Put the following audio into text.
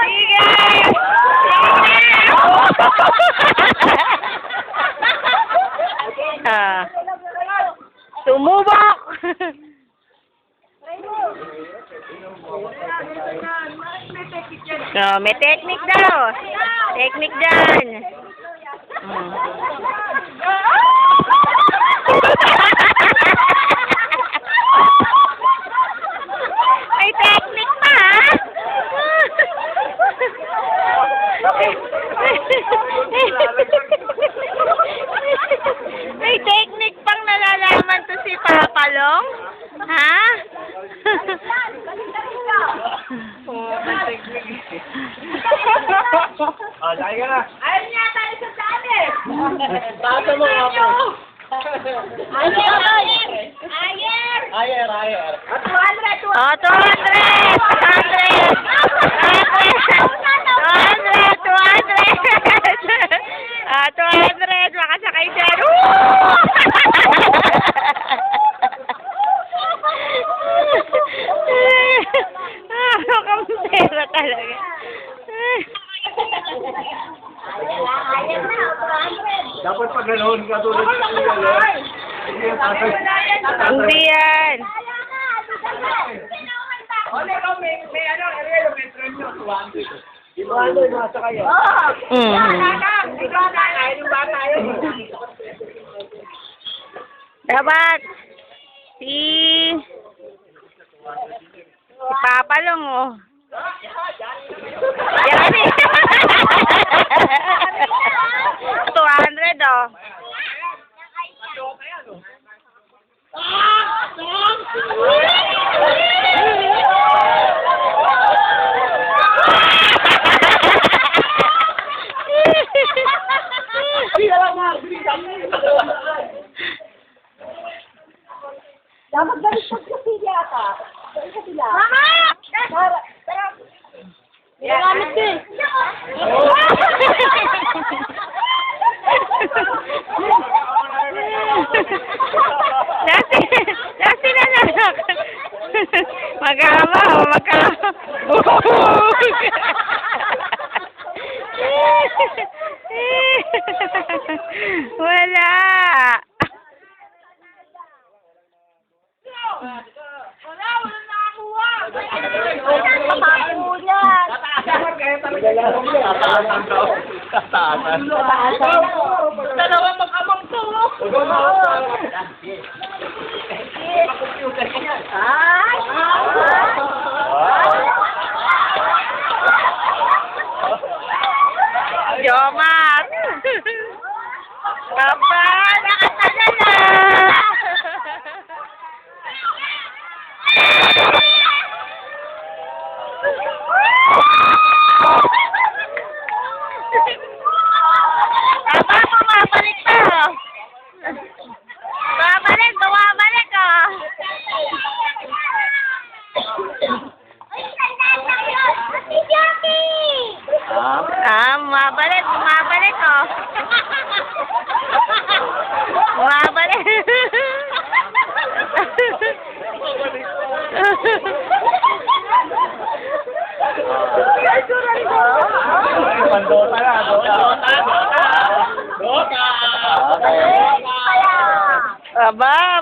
Sige! Ah. Sumubok! No, may technique daw. Technique dyan. May technique pa, ha? May technique pang nalalaman to si Papa Long? Ha? Ah, dahil ka na. Ayaw niya tayo sa dami. Basta mo nga po. Ayer. Ayer. 200. Oh, 200! 200! Makasakay dyan. Kamutera talaga. Dapat pag ganoon, katulad sa kuya. Hindi yan. May ano, may trend nyo. 200 nasa kayo. Dapat si Papa Long, oh. Yan eh. 200, oh. Dapat galit sa sila ka. Galit sila. Mama! Nagamit ko eh. Dati na nanak. Magkama. Wala. Wala nakakuha. Papakulan. Tataasan. Dalawa mag-amang to. Jomat. Papa, nakasana na. Papa, bumabalik pa. Bumabalik, oh. Bumabalik, oh. Bumabalik. Pandota na, Dota. Aba.